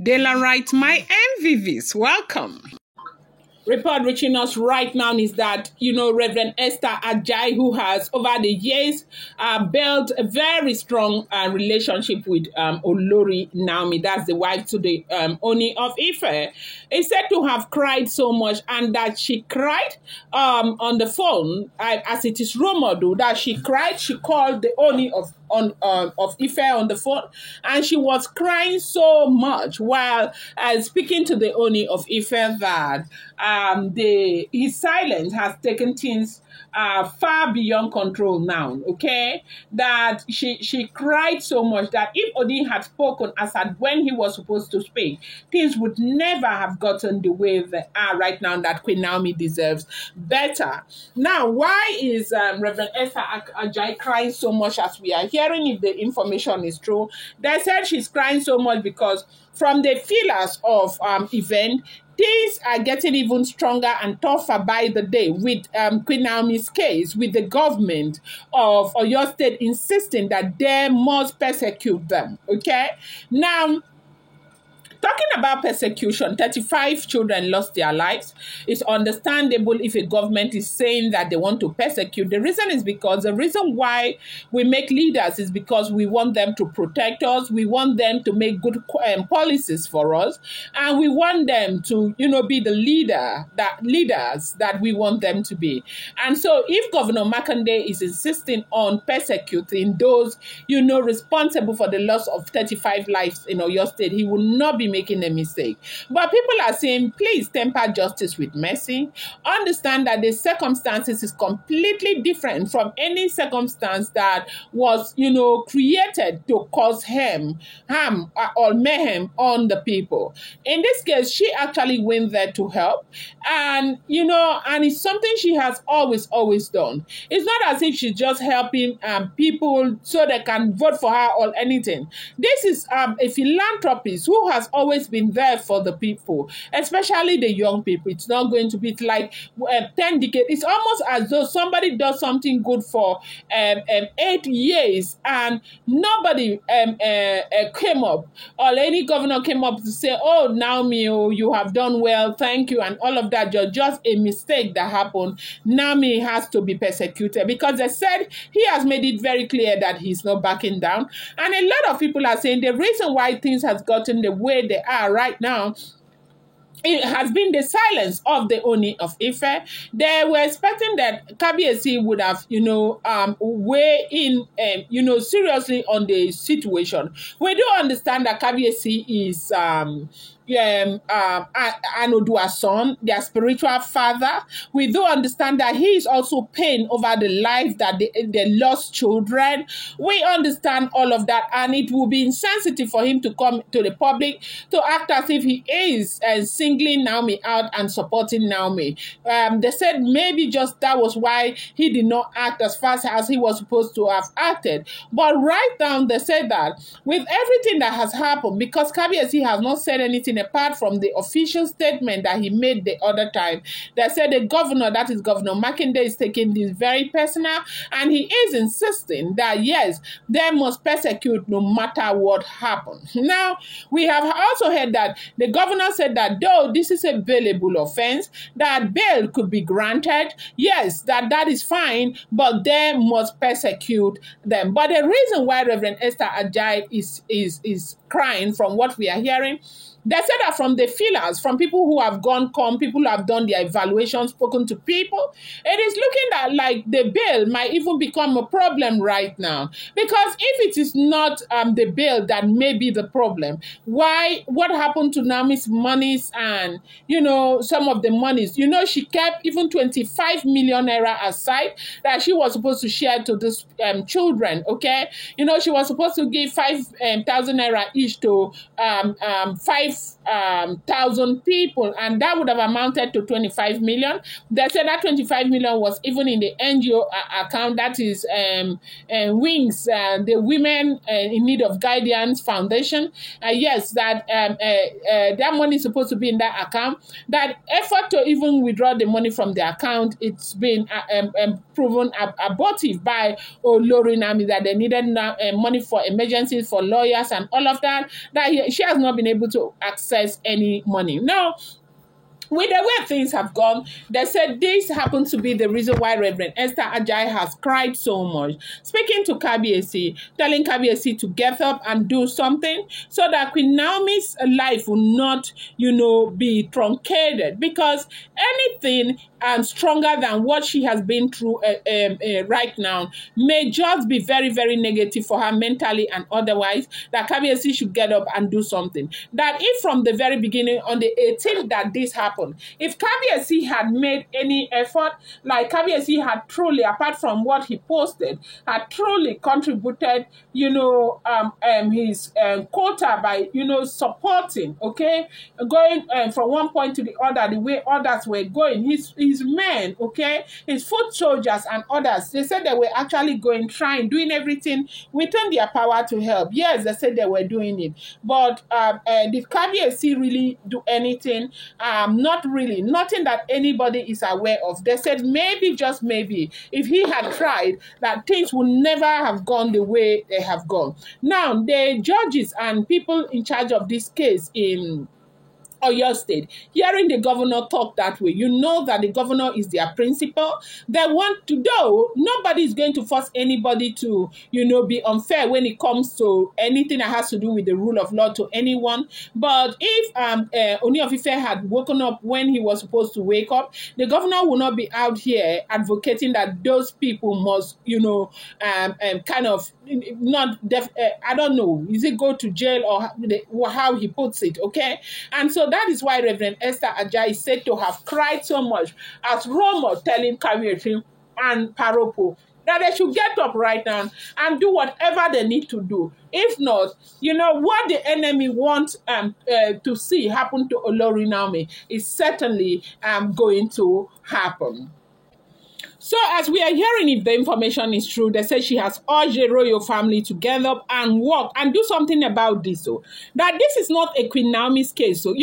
Daylight, my MVVs, welcome. Report reaching us right now is that, Rev Esther Ajai, who has over the years built a very strong relationship with Olori Naomi, that's the wife to the Ooni of Ife, is said to have cried so much, and that she cried on the phone, as it is rumored, that she cried. She called the Ooni of Ife on the phone, and she was crying so much while speaking to the Ooni of Ife that his silence has taken things far beyond control now, okay? That she cried so much that if Ooni had spoken as at when he was supposed to speak, things would never have gotten the way they are right now, that Queen Naomi deserves better. Now, why is Reverend Esther Ajai crying so much as we are hearing, if the information is true? They said she's crying so much because from the feelers of event, things are getting even stronger and tougher by the day with Queen Naomi's case, with the government of Oyo State insisting that they must persecute them, okay? Now, talking about persecution, 35 children lost their lives. It's understandable if a government is saying that they want to persecute. The reason is because the reason why we make leaders is because we want them to protect us. We want them to make good policies for us. And we want them to, be the leaders that we want them to be. And so if Governor Makinde is insisting on persecuting those, responsible for the loss of 35 lives in Oyo State, he will not be making a mistake. But people are saying, please temper justice with mercy. Understand that the circumstances is completely different from any circumstance that was, created to cause harm or mayhem on the people. In this case, she actually went there to help. And, and it's something she has always done. It's not as if she's just helping people so they can vote for her or anything. This is a philanthropist who has always been there for the people, especially the young people. It's not going to be like 10 decades. It's almost as though somebody does something good for 8 years and nobody came up, or any governor came up to say, oh, Naomi, you have done well, thank you, and all of that. Just a mistake that happened. Naomi has to be persecuted because they said he has made it very clear that he's not backing down. And a lot of people are saying the reason why things has gotten the way they are right now, it has been the silence of the Ooni of Ife. They were expecting that Kabiyesi would have, weigh in, seriously on the situation. We do understand that Kabiyesi is Anodua's son, their spiritual father. We do understand that he is also paying over the life that they lost children. We understand all of that, and it will be insensitive for him to come to the public to act as if he is singling Naomi out and supporting Naomi. They said maybe just that was why he did not act as fast as he was supposed to have acted. But right now, they said that with everything that has happened, because Kabiyesi has not said anything apart from the official statement that he made the other time, they said the governor, that is Governor Makinde, is taking this very personal, and he is insisting that yes, they must persecute no matter what happens. Now, we have also heard that the governor said that though this is a bailable offense, that bail could be granted. Yes, that is fine, but they must persecute them. But the reason why Reverend Esther Ajai is crying, from what we are hearing, they said that from the feelers, from people who have people who have done their evaluation, spoken to people, it is looking at like the bail might even become a problem right now. Because if it is not the bail that may be the problem, what happened to Naomi's monies and, some of the monies? She kept even 25 million naira aside that she was supposed to share to these children, okay? She was supposed to give 5,000 naira each to five thousand people, and that would have amounted to 25 million. They said that 25 million was even in the NGO account, that is Wings, the Women in Need of Guidance Foundation. Yes, that money is supposed to be in that account. That effort to even withdraw the money from the account, it's been proven abortive by Olori Naomi, that they needed money for emergencies, for lawyers and all of that, that she has not been able to access any money. Now, with the way things have gone, they said this happens to be the reason why Reverend Esther Ajai has cried so much. Speaking to Kabiyesi, telling Kabiyesi to get up and do something so that Queen Naomi's life will not, be truncated. Because anything stronger than what she has been through right now may just be very, very negative for her mentally and otherwise, that Kabiyesi should get up and do something. That if from the very beginning, on the 18th that this happened, if Kabiyesi had made any effort, like Kabiyesi had truly, apart from what he posted, had truly contributed, his quota by, supporting, okay, going from one point to the other, the way others were going, his men, okay, his foot soldiers and others, they said they were actually going, trying, doing everything within their power to help. Yes, they said they were doing it, but did Kabiyesi really do anything? Not really, nothing that anybody is aware of. They said maybe, just maybe, if he had tried, that things would never have gone the way they have gone. Now, the judges and people in charge of this case in Oyo State, hearing the governor talk that way, you know that the governor is their principal. They want to do, nobody is going to force anybody to, be unfair when it comes to anything that has to do with the rule of law to anyone. But if Ooni of Ife had woken up when he was supposed to wake up, the governor will not be out here advocating that those people must, kind of not, I don't know, is it go to jail or how he puts it, okay? And so that is why Reverend Esther Ajai is said to have cried so much as Roma telling Kabiyesi and Paropo that they should get up right now and do whatever they need to do. If not, what the enemy wants to see happen to Olori Naomi is certainly going to happen. So as we are hearing, if the information is true, they say she has urged the royal family to get up and work and do something about this. So that this is not a Queen Naomi's case. So,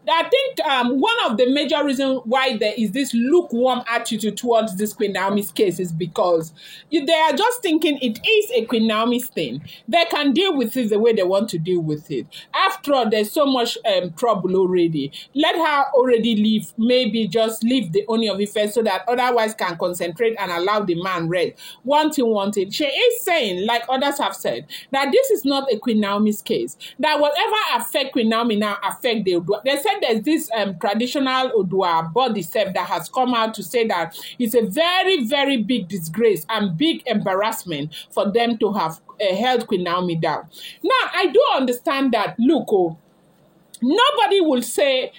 I think one of the major reasons why there is this lukewarm attitude towards this Queen Naomi's case is because they are just thinking it is a Queen Naomi's thing. They can deal with it the way they want to deal with it. After all, there's so much trouble already. Let her already leave. Maybe just leave the Ooni of Ife so that otherwise can concentrate and allow the man rest. Wanting. She is saying, like others have said, that this is not a Queen Naomi's case. That whatever affect Queen Naomi now affect the Odua. They said there's this traditional Odua body self that has come out to say that it's a very, very big disgrace and big embarrassment for them to have held Queen Naomi down. Now, I do understand that, look, nobody will say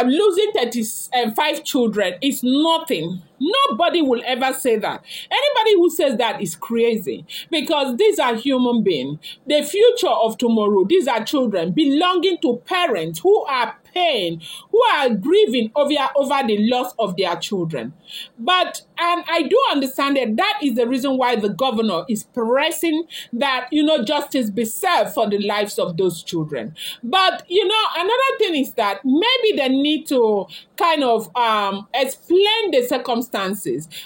losing 35 children is nothing. Nobody will ever say that. Anybody who says that is crazy, because these are human beings. The future of tomorrow, these are children belonging to parents who are pain, who are grieving over the loss of their children. But, and I do understand that is the reason why the governor is pressing that, justice be served for the lives of those children. But, another thing is that maybe they need to kind of explain the circumstances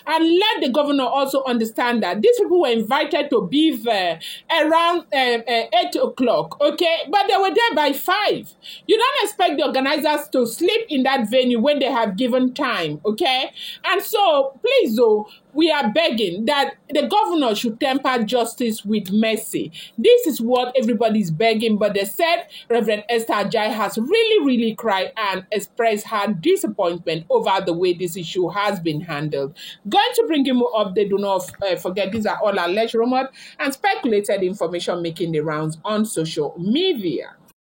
and let the governor also understand that these people were invited to be there around 8 o'clock, okay? But they were there by 5. You don't expect the organizers to sleep in that venue when they have given time, okay? And so, please, though, we are begging that the governor should temper justice with mercy. This is what everybody is begging, but they said Reverend Esther Ajai has really, really cried and expressed her disappointment over the way this issue has been handled. Going to bring you more update. Do not forget, these are all alleged rumors and speculated information making the rounds on social media.